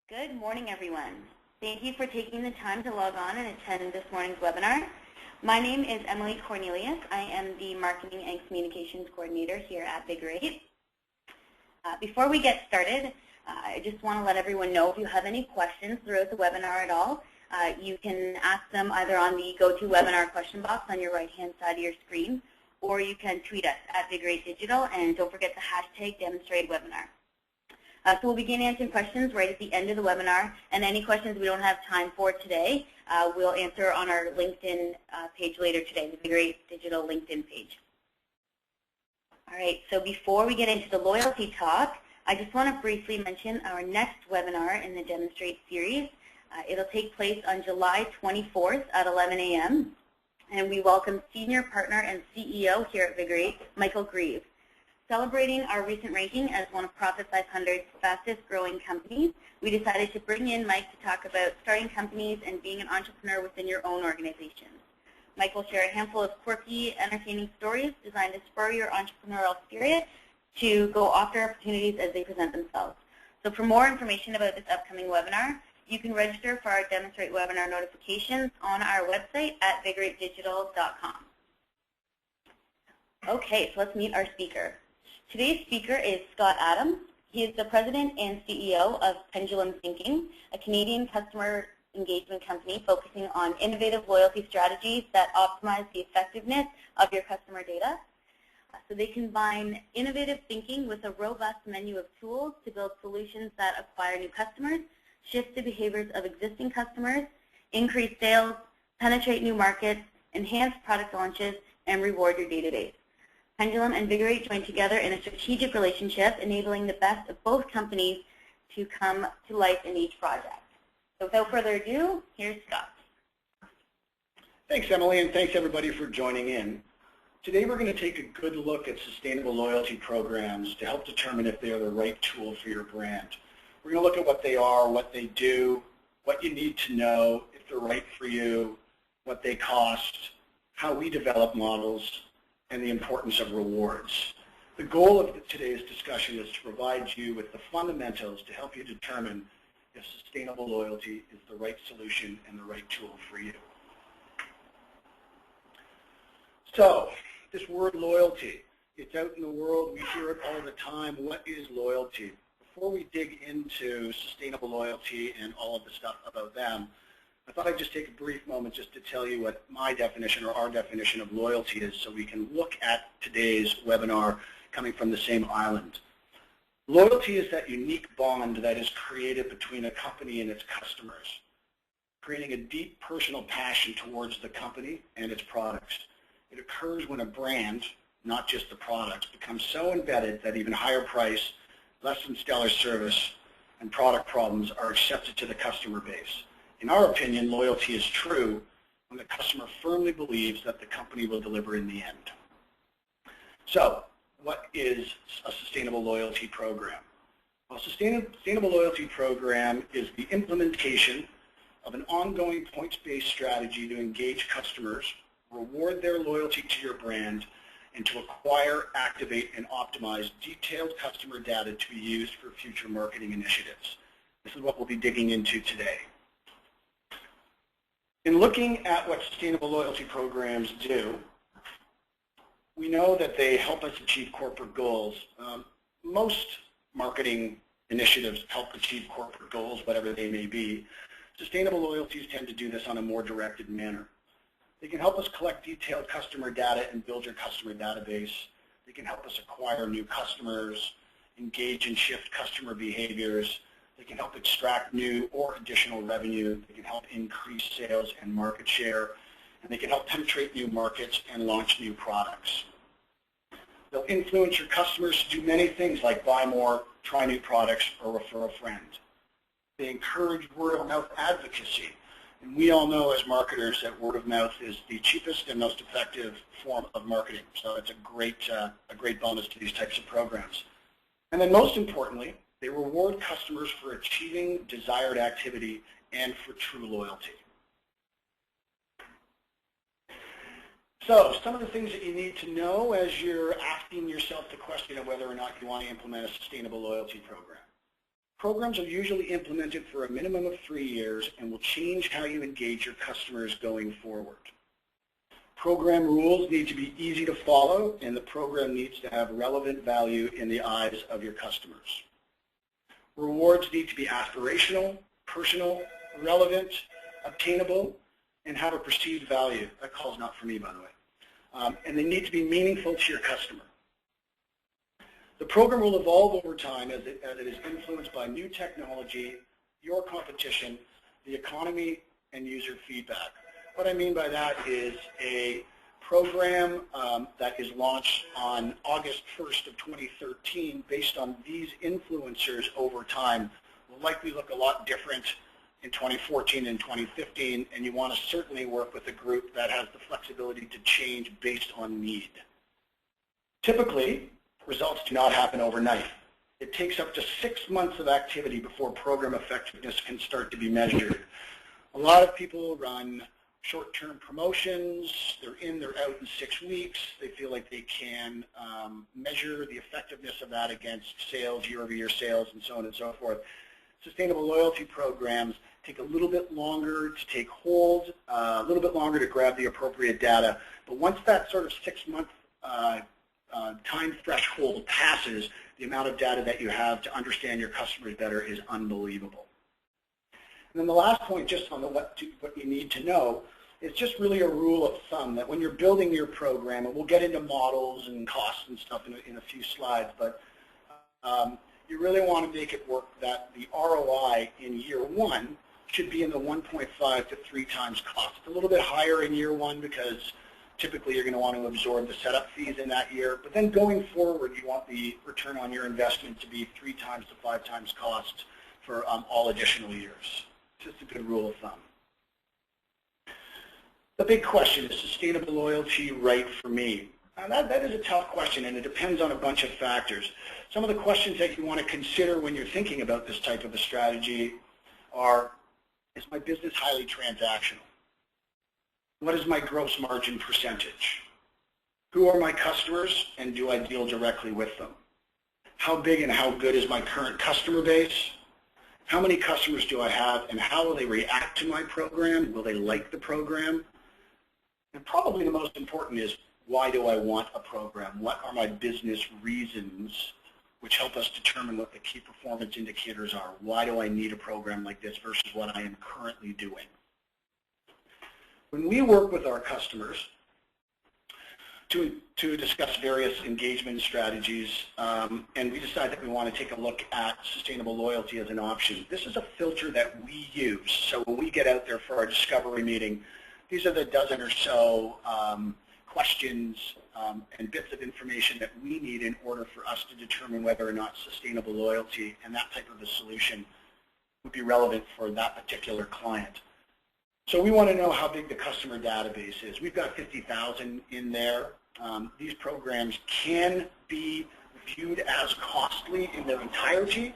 Good morning, everyone. Thank you for taking the time to log on and attend this morning's webinar. My name is Emily Cornelius. I am the Marketing and Communications Coordinator here at Vigorate. Before we get started, I just want to let everyone know if you have any questions throughout the webinar at all, you can ask them either on the GoToWebinar question box on your right-hand side of your screen, or you can tweet us at Vigorate Digital, and don't forget the hashtag #DemonstrateWebinar. So we'll begin answering questions right at the end of the webinar, and any questions we don't have time for today, we'll answer on our LinkedIn page later today, the Vigorate Digital LinkedIn page. All right, so before we get into the loyalty talk, I just want to briefly mention our next webinar in the Demonstrate series. It'll take place on July 24th at 11 a.m., and we welcome Senior Partner and CEO here at Vigorate, Michael Grieve. Celebrating our recent ranking as one of Profit 500's fastest growing companies, we decided to bring in Mike to talk about starting companies and being an entrepreneur within your own organization. Mike will share a handful of quirky, entertaining stories designed to spur your entrepreneurial spirit to go after opportunities as they present themselves. So for more information about this upcoming webinar, you can register for our Demonstrate webinar notifications on our website at vigoratedigital.com. Okay, so let's meet our speaker. Today's speaker is Scott Adams. He is the president and CEO of Pendulum Thinking, a Canadian customer engagement company focusing on innovative loyalty strategies that optimize the effectiveness of your customer data. So they combine innovative thinking with a robust menu of tools to build solutions that acquire new customers, shift the behaviors of existing customers, increase sales, penetrate new markets, enhance product launches, and reward your database. Pendulum and Vigorate join together in a strategic relationship, enabling the best of both companies to come to life in each project. So without further ado, here's Scott. Thanks, Emily, and thanks everybody for joining in. Today we're going to take a good look at sustainable loyalty programs to help determine if they are the right tool for your brand. We're going to look at what they are, what they do, what you need to know, if they're right for you, what they cost, how we develop models, and the importance of rewards. The goal of today's discussion is to provide you with the fundamentals to help you determine if sustainable loyalty is the right solution and the right tool for you. So, this word loyalty, it's out in the world, we hear it all the time. What is loyalty? Before we dig into sustainable loyalty and all of the stuff about them, I thought I'd just take a brief moment just to tell you what my definition or our definition of loyalty is so we can look at today's webinar coming from the same island. Loyalty is that unique bond that is created between a company and its customers, creating a deep personal passion towards the company and its products. It occurs when a brand, not just the products, becomes so embedded that even higher price, less than stellar service, and product problems are accepted to the customer base. In our opinion, loyalty is true when the customer firmly believes that the company will deliver in the end. So, what is a sustainable loyalty program? Well, a sustainable loyalty program is the implementation of an ongoing points-based strategy to engage customers, reward their loyalty to your brand, and to acquire, activate, and optimize detailed customer data to be used for future marketing initiatives. This is what we'll be digging into today. In looking at what sustainable loyalty programs do, we know that they help us achieve corporate goals. Most marketing initiatives help achieve corporate goals, whatever they may be. Sustainable loyalties tend to do this on a more directed manner. They can help us collect detailed customer data and build your customer database. They can help us acquire new customers, engage and shift customer behaviors. They can help extract new or additional revenue. They can help increase sales and market share. And they can help penetrate new markets and launch new products. They'll influence your customers to do many things like buy more, try new products, or refer a friend. They encourage word-of-mouth advocacy. And we all know as marketers that word of mouth is the cheapest and most effective form of marketing. So it's a great bonus to these types of programs. And then most importantly, they reward customers for achieving desired activity and for true loyalty. So some of the things that you need to know as you're asking yourself the question of whether or not you want to implement a sustainable loyalty program. Programs are usually implemented for a minimum of 3 years and will change how you engage your customers going forward. Program rules need to be easy to follow, and the program needs to have relevant value in the eyes of your customers. Rewards need to be aspirational, personal, relevant, obtainable, and have a perceived value. That call's not for me, by the way. And they need to be meaningful to your customer. The program will evolve over time as it is influenced by new technology, your competition, the economy, and user feedback. What I mean by that is a program that is launched on August 1st of 2013 based on these influencers over time will likely look a lot different in 2014 and 2015, and you want to certainly work with a group that has the flexibility to change based on need. Typically, results do not happen overnight. It takes up to 6 months of activity before program effectiveness can start to be measured. A lot of people run short-term promotions. They're in, they're out in 6 weeks. They feel like they can measure the effectiveness of that against sales, year-over-year sales, and so on and so forth. Sustainable loyalty programs take a little bit longer to take hold, a little bit longer to grab the appropriate data. But once that sort of 6-month time threshold passes, the amount of data that you have to understand your customers better is unbelievable. And then the last point, just on what you need to know, is just really a rule of thumb that when you're building your program, and we'll get into models and costs and stuff in a few slides, but you really want to make it work that the ROI in year 1 should be in the 1.5 to 3 times cost. It's a little bit higher in year 1 because typically you're going to want to absorb the setup fees in that year, but then going forward you want the return on your investment to be 3 times to 5 times cost for all additional years. Just a good rule of thumb. The big question is sustainable loyalty right for me? That is a tough question, and it depends on a bunch of factors. Some of the questions that you want to consider when you're thinking about this type of a strategy are, is my business highly transactional? What is my gross margin percentage? Who are my customers, and do I deal directly with them? How big and how good is my current customer base? How many customers do I have, and how will they react to my program? Will they like the program? And probably the most important is, why do I want a program? What are my business reasons which help us determine what the key performance indicators are? Why do I need a program like this versus what I am currently doing? When we work with our customers to discuss various engagement strategies, and we decide that we want to take a look at sustainable loyalty as an option, this is a filter that we use. So when we get out there for our discovery meeting, these are the dozen or so questions and bits of information that we need in order for us to determine whether or not sustainable loyalty and that type of a solution would be relevant for that particular client. So we want to know how big the customer database is. We've got 50,000 in there. These programs can be viewed as costly in their entirety.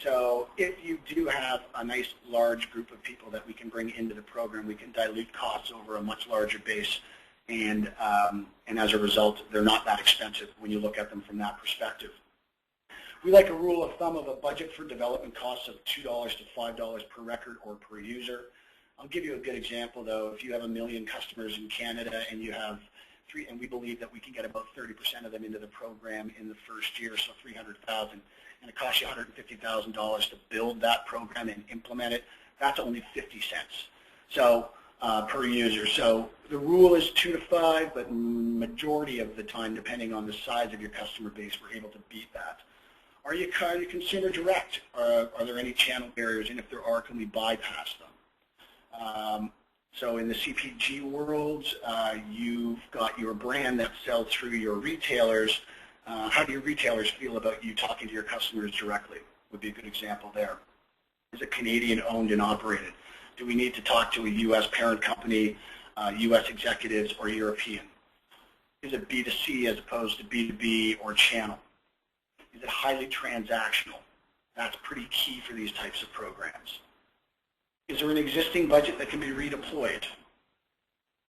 So if you do have a nice large group of people that we can bring into the program, we can dilute costs over a much larger base, and as a result, they're not that expensive when you look at them from that perspective. We like a rule of thumb of a budget for development costs of $2 to $5 per record or per user. I'll give you a good example, though. If you have 1 million customers in Canada and you have and we believe that we can get about 30% of them into the program in the first year, so 300,000, and it costs you $150,000 to build that program and implement it, that's only 50 cents. So per user. So the rule is 2 to 5, but majority of the time, depending on the size of your customer base, we're able to beat that. Are you consumer direct? Are there any channel barriers? And if there are, can we bypass them? So in the CPG world, you've got your brand that sells through your retailers. How do your retailers feel about you talking to your customers directly? Would be a good example there. Is it Canadian owned and operated? Do we need to talk to a U.S. parent company, U.S. executives, or European? Is it B2C as opposed to B2B or channel? Is it highly transactional? That's pretty key for these types of programs. Is there an existing budget that can be redeployed?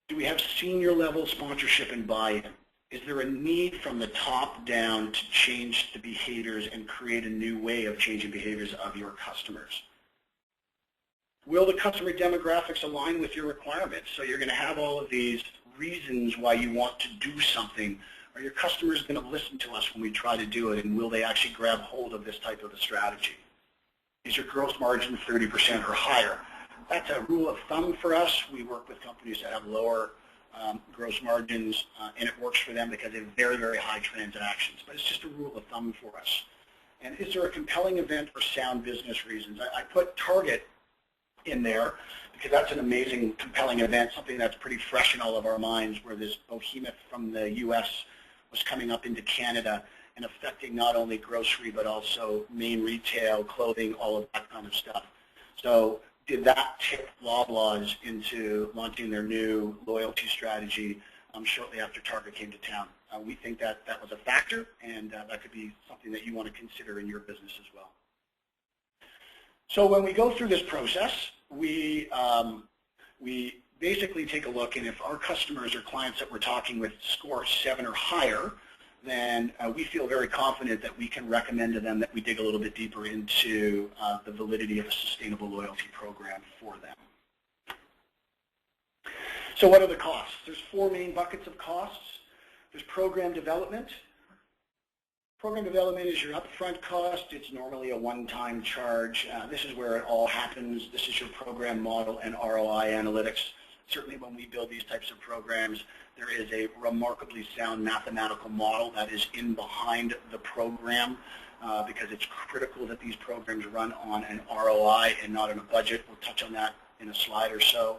Do we have senior level sponsorship and buy-in? Is there a need from the top down to change the behaviors and create a new way of changing behaviors of your customers? Will the customer demographics align with your requirements? So you're going to have all of these reasons why you want to do something. Are your customers going to listen to us when we try to do it, and will they actually grab hold of this type of a strategy? Is your gross margin 30% or higher? That's a rule of thumb for us. We work with companies that have lower gross margins, and it works for them because they have very, very high transactions. But it's just a rule of thumb for us. And is there a compelling event or sound business reasons? I put Target in there because that's an amazing, compelling event, something that's pretty fresh in all of our minds, where this behemoth from the U.S. was coming up into Canada and affecting not only grocery but also main retail, clothing, all of that kind of stuff. So did that tip Loblaws into launching their new loyalty strategy shortly after Target came to town? We think that that was a factor, and that could be something that you want to consider in your business as well. So when we go through this process, we basically take a look, and if our customers or clients that we're talking with score 7 or higher, then we feel very confident that we can recommend to them that we dig a little bit deeper into the validity of a sustainable loyalty program for them. So what are the costs? There's 4 main buckets of costs. There's program development. Program development is your upfront cost. It's normally a one-time charge. This is where it all happens. This is your program model and ROI analytics. Certainly when we build these types of programs, there is a remarkably sound mathematical model that is in behind the program because it's critical that these programs run on an ROI and not on a budget. We'll touch on that in a slide or so.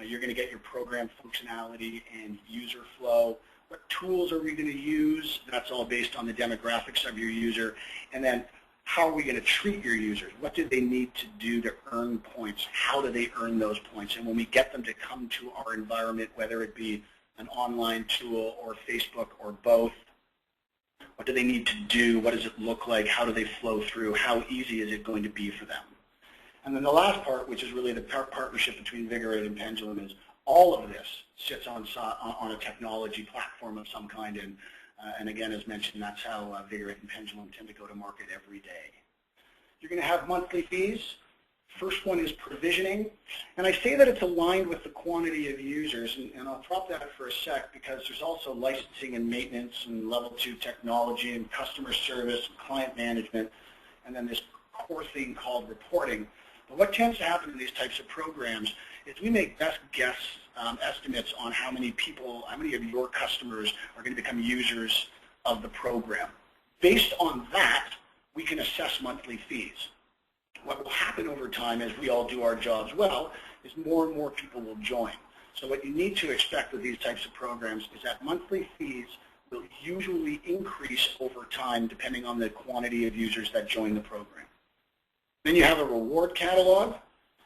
You're going to get your program functionality and user flow. What tools are we going to use? That's all based on the demographics of your user. And then how are we going to treat your users? What do they need to do to earn points? How do they earn those points? And when we get them to come to our environment, whether it be an online tool or Facebook or both, what do they need to do? What does it look like? How do they flow through? How easy is it going to be for them? And then the last part, which is really the partnership between Vigorate and Pendulum, is all of this sits on a technology platform of some kind. And again, as mentioned, that's how Vigorate and Pendulum tend to go to market every day. You're going to have monthly fees. First one is provisioning. And I say that it's aligned with the quantity of users, and I'll drop that for a sec because there's also licensing and maintenance and level 2 technology and customer service and client management, and then this core thing called reporting. But what tends to happen in these types of programs is we make best guess estimates on how many of your customers are going to become users of the program. Based on that, we can assess monthly fees. What will happen over time as we all do our jobs well is more and more people will join. So what you need to expect with these types of programs is that monthly fees will usually increase over time depending on the quantity of users that join the program. Then you have a reward catalog.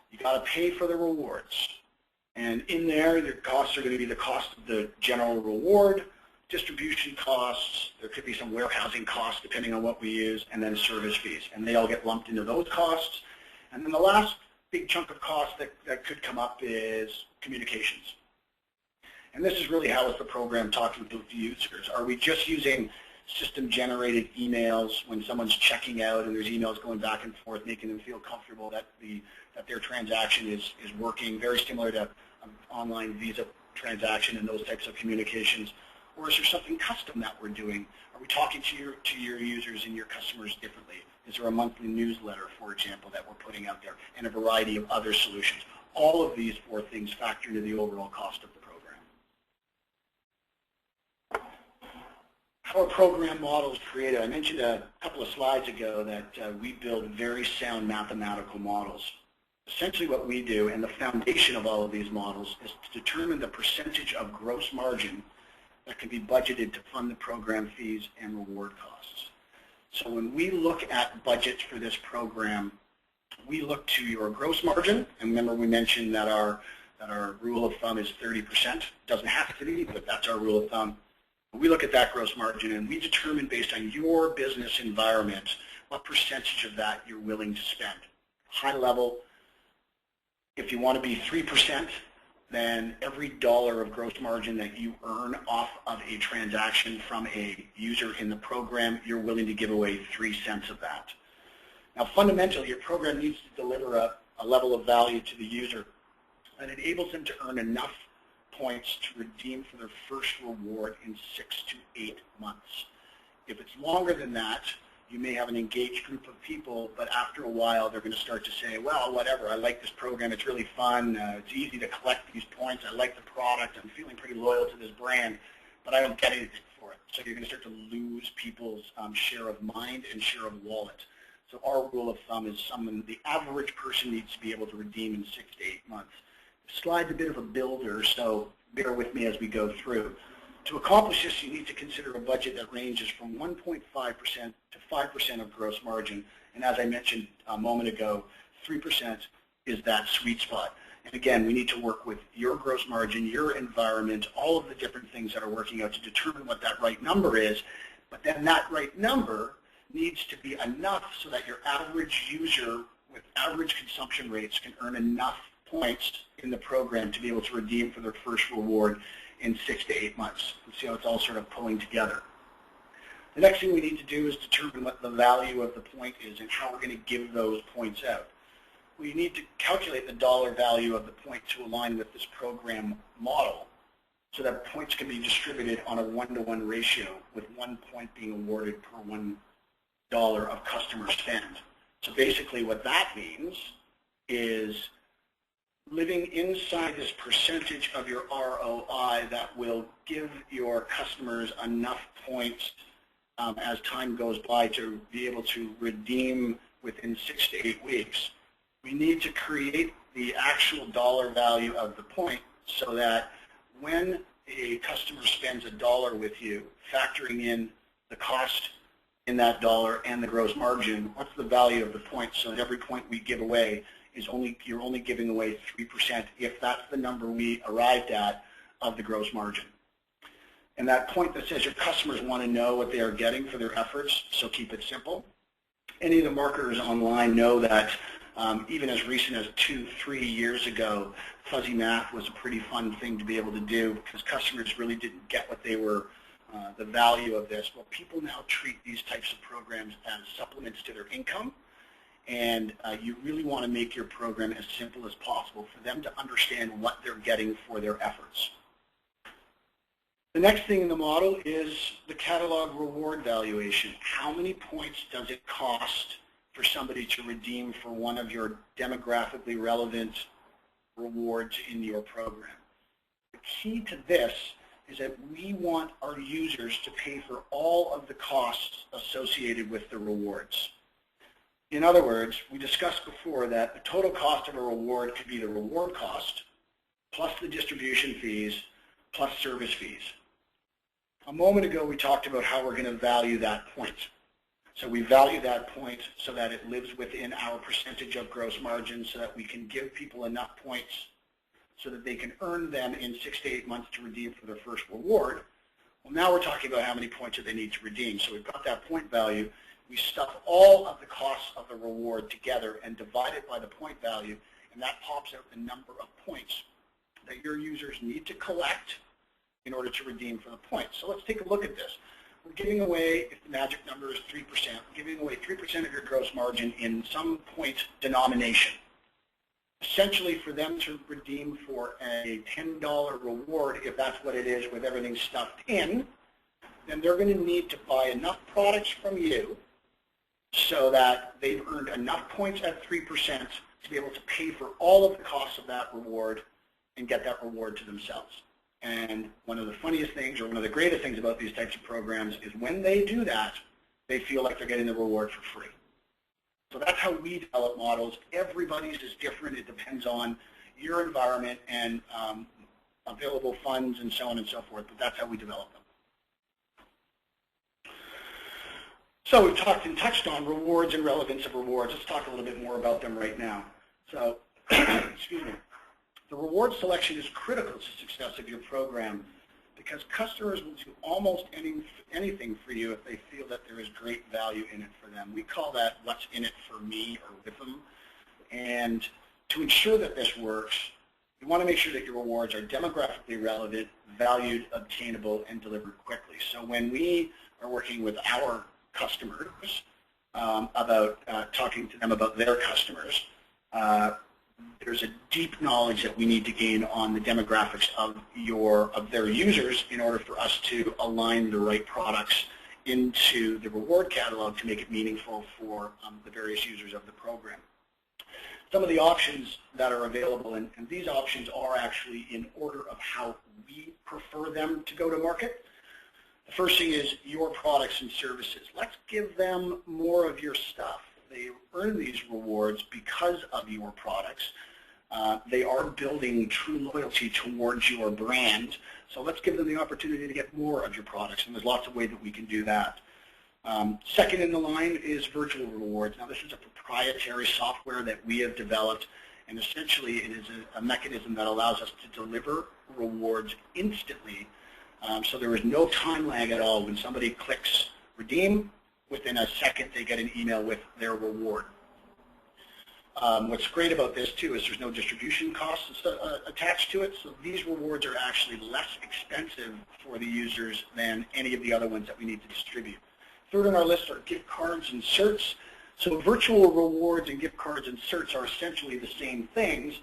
You got to pay for the rewards. And in there, your costs are going to be the cost of the general reward, distribution costs, there could be some warehousing costs depending on what we use, and then service fees. And they all get lumped into those costs. And then the last big chunk of cost that could come up is communications. And this is really how is the program talking to the users. Are we just using system-generated emails when someone's checking out and there's emails going back and forth, making them feel comfortable that their transaction is working, very similar to an online Visa transaction and those types of communications? Or is there something custom that we're doing? Are we talking to your users and your customers differently? Is there a monthly newsletter, for example, that we're putting out there, and a variety of other solutions? All of these 4 things factor into the overall cost of the program. How are program models created? I mentioned a couple of slides ago that we build very sound mathematical models. Essentially what we do, and the foundation of all of these models, is to determine the percentage of gross margin that can be budgeted to fund the program fees and reward costs. So when we look at budgets for this program, we look to your gross margin, and remember we mentioned that our rule of thumb is 30%. Doesn't have to be, but that's our rule of thumb. We look at that gross margin and we determine based on your business environment what percentage of that you're willing to spend. High level, if you want to be 3%, then every dollar of gross margin that you earn off of a transaction from a user in the program, you're willing to give away 3 cents of that. Now, fundamentally, your program needs to deliver a level of value to the user that enables them to earn enough points to redeem for their first reward in 6 to 8 months. If it's longer than that, you may have an engaged group of people, but after a while, they're going to start to say, well, whatever, I like this program, it's really fun, it's easy to collect these points, I like the product, I'm feeling pretty loyal to this brand, but I don't get anything for it. So you're going to start to lose people's share of mind and share of wallet. So our rule of thumb is the average person needs to be able to redeem in 6 to 8 months. The slide's a bit of a builder, so bear with me as we go through. To accomplish this, you need to consider a budget that ranges from 1.5% to 5% of gross margin. And as I mentioned a moment ago, 3% is that sweet spot. And again, we need to work with your gross margin, your environment, all of the different things that are working out to determine what that right number is. But then that right number needs to be enough so that your average user with average consumption rates can earn enough points in the program to be able to redeem for their first reward in 6 to 8 months. You see how it's all sort of pulling together. The next thing we need to do is determine what the value of the point is and how we're going to give those points out. We need to calculate the dollar value of the point to align with this program model so that points can be distributed on a 1-to-1 ratio, with 1 point being awarded per $1 of customer spend. So basically what that means is living inside this percentage of your ROI that will give your customers enough points as time goes by to be able to redeem within 6 to 8 weeks. We need to create the actual dollar value of the point so that when a customer spends $1 with you, factoring in the cost in that dollar and the gross margin, what's the value of the point, so that every point we give away is you're only giving away 3% if that's the number we arrived at of the gross margin. And that point that says your customers want to know what they are getting for their efforts, so keep it simple. Any of the marketers online know that even as recent as 2-3 years ago, fuzzy math was a pretty fun thing to be able to do because customers really didn't get what they were, the value of this. Well, people now treat these types of programs as supplements to their income. And you really want to make your program as simple as possible for them to understand what they're getting for their efforts. The next thing in the model is the catalog reward valuation. How many points does it cost for somebody to redeem for one of your demographically relevant rewards in your program? The key to this is that we want our users to pay for all of the costs associated with the rewards. In other words, we discussed before that the total cost of a reward could be the reward cost plus the distribution fees plus service fees. A moment ago we talked about how we're going to value that point. So we value that point so that it lives within our percentage of gross margin so that we can give people enough points so that they can earn them in 6 to 8 months to redeem for their first reward. Well, now we're talking about how many points that they need to redeem. So we've got that point value. We stuff all of the costs of the reward together and divide it by the point value, and that pops out the number of points that your users need to collect in order to redeem for the points. So let's take a look at this. We're giving away, if the magic number is 3%, we're giving away 3% of your gross margin in some point denomination. Essentially, for them to redeem for a $10 reward, if that's what it is with everything stuffed in, then they're going to need to buy enough products from you so that they've earned enough points at 3% to be able to pay for all of the costs of that reward and get that reward to themselves. And one of the funniest things, or one of the greatest things about these types of programs is when they do that, they feel like they're getting the reward for free. So that's how we develop models. Everybody's is different. It depends on your environment and available funds and so on and so forth, but that's how we develop them. So we've talked and touched on rewards and relevance of rewards. Let's talk a little bit more about them right now. So, excuse me. The reward selection is critical to success of your program because customers will do almost anything for you if they feel that there is great value in it for them. We call that what's in it for me or with them. And to ensure that this works, You want to make sure that your rewards are demographically relevant, valued, obtainable, and delivered quickly. So when we are working with our customers about talking to them about their customers, there's a deep knowledge that we need to gain on the demographics of their users in order for us to align the right products into the reward catalog to make it meaningful for the various users of the program. Some of the options that are available, and these options are actually in order of how we prefer them to go to market. The first thing is your products and services. Let's give them more of your stuff. They earn these rewards because of your products. They are building true loyalty towards your brand. So let's give them the opportunity to get more of your products, and there's lots of ways that we can do that. Second in the line is virtual rewards. Now, this is a proprietary software that we have developed, and essentially it is a mechanism that allows us to deliver rewards instantly. So there is no time lag at all. When somebody clicks redeem, within a second they get an email with their reward. What's great about this too is there's no distribution costs attached to it, so these rewards are actually less expensive for the users than any of the other ones that we need to distribute. Third on our list are gift cards and certs. So virtual rewards and gift cards and certs are essentially the same things.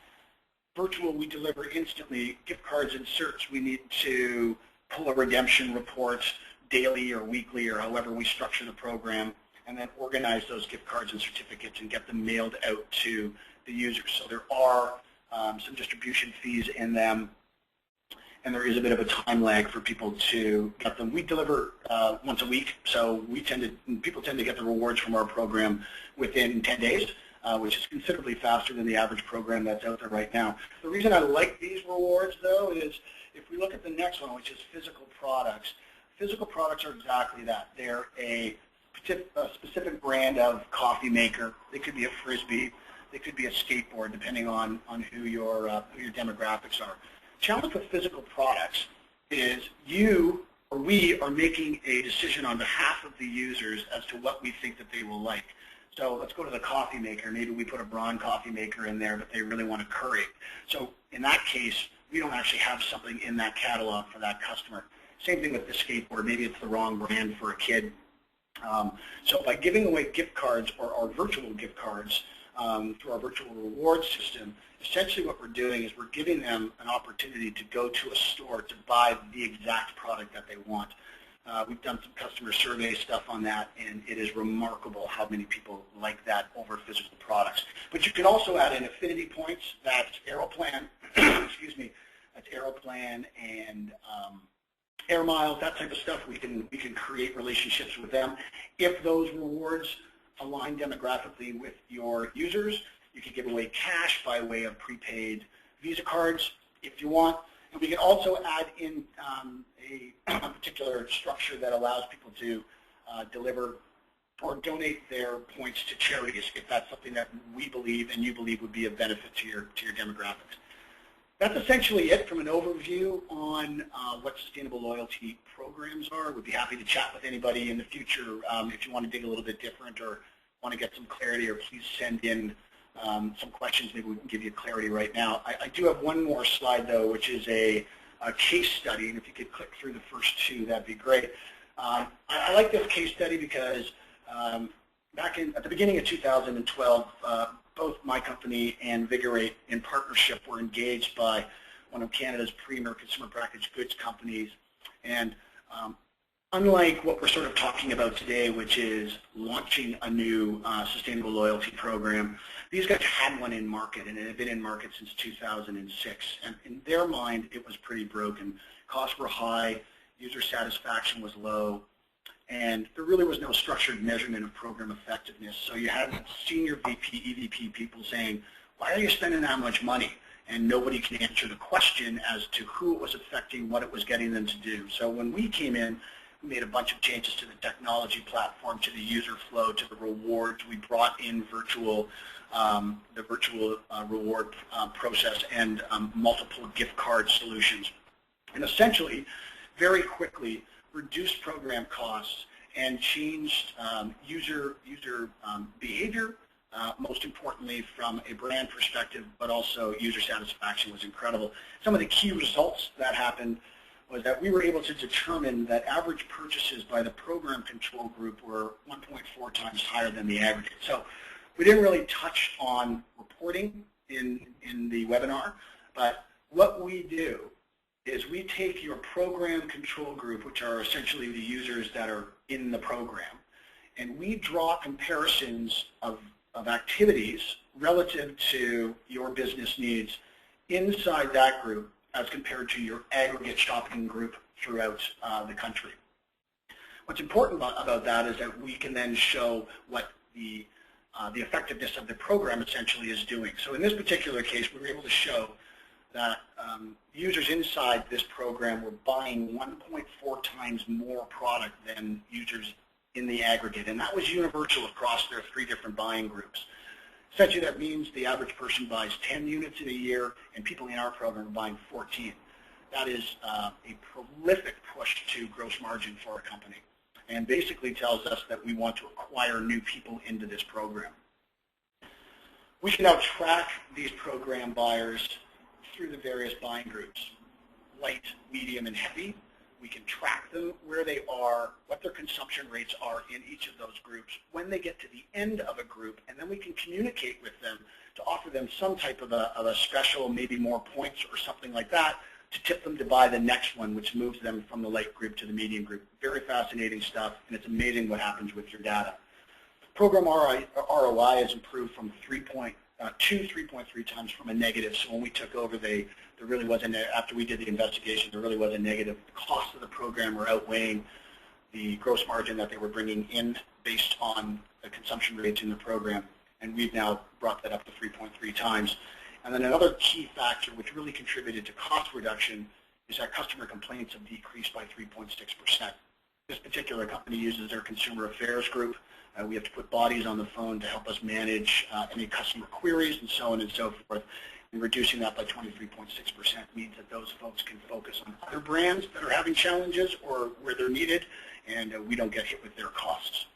Virtual we deliver instantly. Gift cards and certs we need to pull a redemption report daily or weekly or however we structure the program, and then organize those gift cards and certificates and get them mailed out to the users. So there are some distribution fees in them, and there is a bit of a time lag for people to get them. We deliver once a week, so people tend to get the rewards from our program within 10 days, which is considerably faster than the average program that's out there right now. The reason I like these rewards, though, is if we look at the next one, which is physical products. Physical products are exactly that. They're a specific brand of coffee maker. They could be a Frisbee. They could be a skateboard, depending on who your demographics are. Challenge with physical products is you or we are making a decision on behalf of the users as to what we think that they will like. So let's go to the coffee maker. Maybe we put a Braun coffee maker in there, but they really want a Keurig. So in that case, we don't actually have something in that catalog for that customer. Same thing with the skateboard. Maybe it's the wrong brand for a kid. So by giving away gift cards or our virtual gift cards through our virtual reward system, essentially what we're doing is we're giving them an opportunity to go to a store to buy the exact product that they want. We've done some customer survey stuff on that, and it is remarkable how many people like that over physical products. But you can also add in affinity points. That's Aeroplan, excuse me, that's Aeroplan and Air Miles, that type of stuff. We can create relationships with them. If those rewards align demographically with your users, you can give away cash by way of prepaid Visa cards if you want. And we can also add in a particular structure that allows people to deliver or donate their points to charities if that's something that we believe and you believe would be of benefit to your demographics. That's essentially it from an overview on what sustainable loyalty programs are. We'd be happy to chat with anybody in the future if you want to dig a little bit different or want to get some clarity, or please send in some questions. Maybe we can give you clarity right now. I do have one more slide, though, which is a case study, and if you could click through the first two, that'd be great. I like this case study because back at the beginning of 2012, both my company and Vigorate in partnership were engaged by one of Canada's premier consumer packaged goods companies. And unlike what we're sort of talking about today, which is launching a new sustainable loyalty program, these guys had one in market, and it had been in market since 2006. And in their mind, it was pretty broken. Costs were high, user satisfaction was low, and there really was no structured measurement of program effectiveness. So you had senior VP, EVP people saying, why are you spending that much money? And nobody can answer the question as to who it was affecting, what it was getting them to do. So when we came in, we made a bunch of changes to the technology platform, to the user flow, to the rewards. We brought in the virtual reward process and multiple gift card solutions. And essentially, very quickly, reduced program costs and changed user behavior most importantly from a brand perspective, but also user satisfaction was incredible. Some of the key results that happened was that we were able to determine that average purchases by the program control group were 1.4 times higher than the aggregate. So we didn't really touch on reporting in the webinar, but what we do is we take your program control group, which are essentially the users that are in the program, and we draw comparisons of activities relative to your business needs inside that group as compared to your aggregate shopping group throughout the country. What's important about that is that we can then show what the effectiveness of the program essentially is doing. So in this particular case, we were able to show that users inside this program were buying 1.4 times more product than users in the aggregate, and that was universal across their 3 different buying groups. Essentially, that means the average person buys 10 units in a year, and people in our program are buying 14. That is a prolific push to gross margin for a company, and basically tells us that we want to acquire new people into this program. We can now track these program buyers through the various buying groups, light, medium, and heavy. We can track them, where they are, what their consumption rates are in each of those groups, when they get to the end of a group, and then we can communicate with them to offer them some type of a special, maybe more points or something like that, to tip them to buy the next one, which moves them from the light group to the medium group. Very fascinating stuff, and it's amazing what happens with your data. Program ROI has improved from 3.3 times from a negative. So when we took over, there really wasn't, after we did the investigation, there really was a negative. The cost of the program were outweighing the gross margin that they were bringing in based on the consumption rates in the program, and we've now brought that up to 3.3 times. And then another key factor which really contributed to cost reduction is that customer complaints have decreased by 3.6%. This particular company uses their consumer affairs group. We have to put bodies on the phone to help us manage any customer queries and so on and so forth. And reducing that by 23.6% means that those folks can focus on other brands that are having challenges or where they're needed, and we don't get hit with their costs.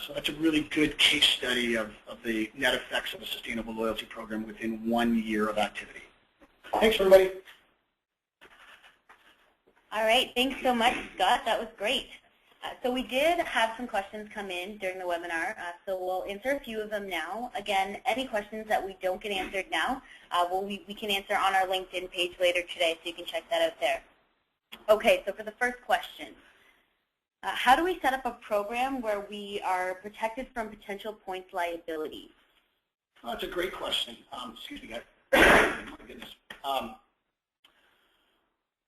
So that's a really good case study of the net effects of a sustainable loyalty program within 1 year of activity. Thanks, everybody. All right, thanks so much, Scott. That was great. So we did have some questions come in during the webinar, so we'll answer a few of them now. Again, any questions that we don't get answered now, we can answer on our LinkedIn page later today, so you can check that out there. Okay, so for the first question, how do we set up a program where we are protected from potential points liability? Oh, that's a great question. Excuse me, guys. Oh, my goodness.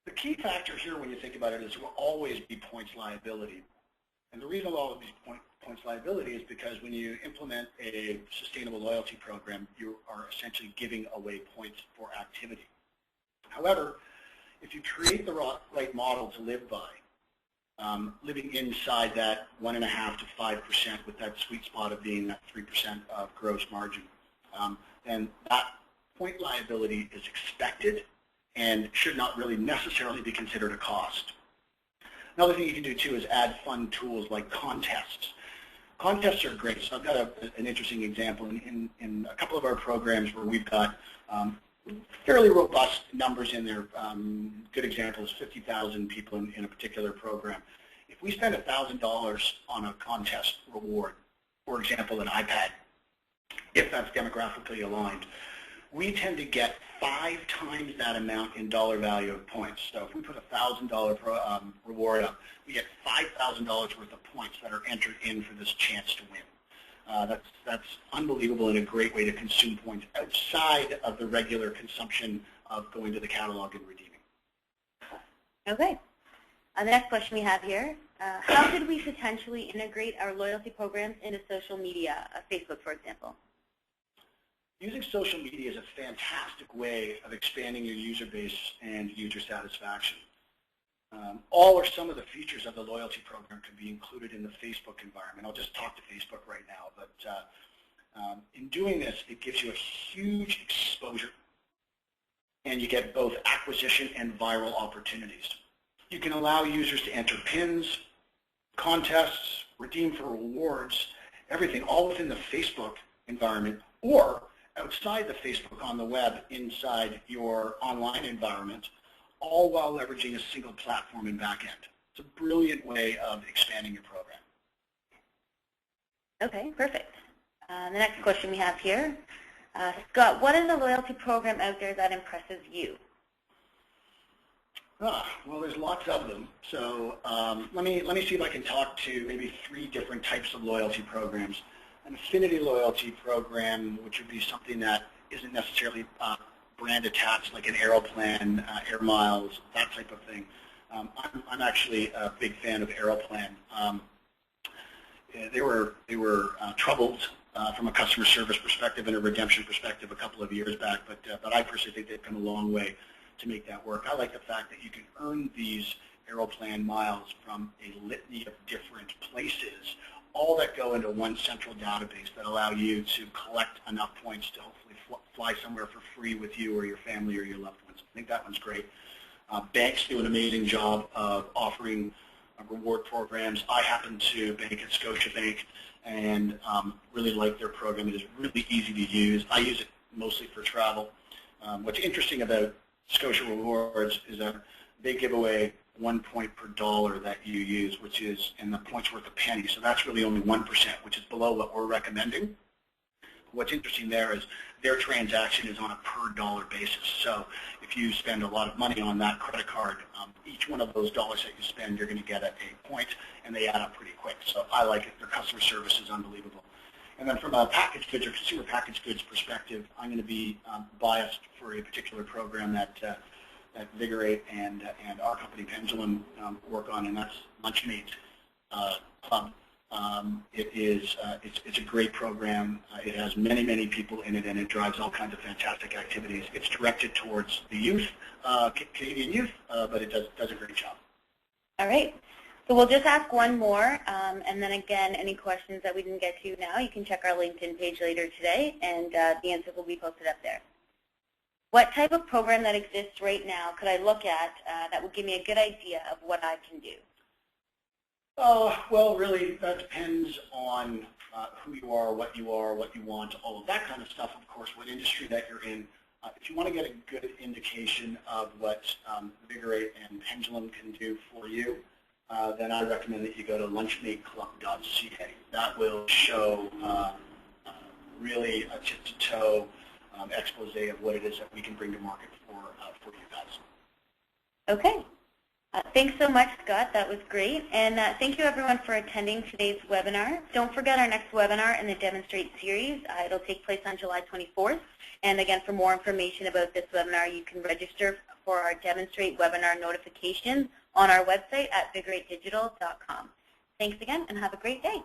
The key factor here when you think about it is there will always be points liability. And the reason there will always be points liability is because when you implement a sustainable loyalty program, you are essentially giving away points for activity. However, if you create the right model to live by, living inside that 1.5 to 5% with that sweet spot of being that 3% of gross margin, then that point liability is expected and should not really necessarily be considered a cost. Another thing you can do too is add fun tools like contests. Contests are great. So I've got an interesting example in a couple of our programs where we've got fairly robust numbers in there. Good example is 50,000 people in a particular program. If we spend $1,000 on a contest reward, for example, an iPad, if that's demographically aligned, we tend to get 5 times that amount in dollar value of points. So if we put a $1,000 reward up, we get $5,000 worth of points that are entered in for this chance to win. That's unbelievable and a great way to consume points outside of the regular consumption of going to the catalog and redeeming. Okay. The next question we have here, how could we potentially integrate our loyalty programs into social media, Facebook, for example? Using social media is a fantastic way of expanding your user base and user satisfaction. All or some of the features of the loyalty program can be included in the Facebook environment. I'll just talk to Facebook right now, but in doing this, it gives you a huge exposure, and you get both acquisition and viral opportunities. You can allow users to enter pins, contests, redeem for rewards, everything, all within the Facebook environment or outside the Facebook on the web inside your online environment, all while leveraging a single platform and backend. It's a brilliant way of expanding your program. Okay, perfect. The next question we have here, Scott, what is a loyalty program out there that impresses you? Well, there's lots of them. So let me see if I can talk to maybe 3 different types of loyalty programs. An affinity loyalty program, which would be something that isn't necessarily brand attached, like an Aeroplan, Air Miles, that type of thing. I'm actually a big fan of Aeroplan. They were troubled from a customer service perspective and a redemption perspective a couple of years back, but I personally think they've come a long way to make that work. I like the fact that you can earn these Aeroplan miles from a litany of different places, all that go into one central database that allow you to collect enough points to hopefully fly somewhere for free with you or your family or your loved ones. I think that one's great. Banks do an amazing job of offering reward programs. I happen to bank at Scotiabank and really like their program. It is really easy to use. I use it mostly for travel. What's interesting about Scotia Rewards is that they give away 1 point per dollar that you use, which is, and the point's worth a penny. So that's really only 1%, which is below what we're recommending. What's interesting there is their transaction is on a per dollar basis. So if you spend a lot of money on that credit card, each one of those dollars that you spend, you're going to get a point, and they add up pretty quick. So I like it. Their customer service is unbelievable. And then from a packaged goods or consumer packaged goods perspective, I'm going to be biased for a particular program that Vigorate and our company Pendulum work on, and that's Lunchmate Club. It's a great program. It has many people in it, and it drives all kinds of fantastic activities. It's directed towards the youth, Canadian youth, but it does a great job. All right. So we'll just ask one more, and then again, any questions that we didn't get to now, you can check our LinkedIn page later today, and the answers will be posted up there. What type of program that exists right now could I look at that would give me a good idea of what I can do? Well, really, that depends on who you are, what you want, all of that kind of stuff, of course, what industry that you're in. If you want to get a good indication of what Vigorate and Pendulum can do for you, then I recommend that you go to lunchmateclub.ca. That will show really a tip-to-toe expose of what it is that we can bring to market for you guys. Okay. Thanks so much, Scott. That was great. And thank you, everyone, for attending today's webinar. Don't forget our next webinar in the Demonstrate series. It'll take place on July 24th. And again, for more information about this webinar, you can register for our Demonstrate webinar notifications on our website at vigoratedigital.com. Thanks again, and have a great day.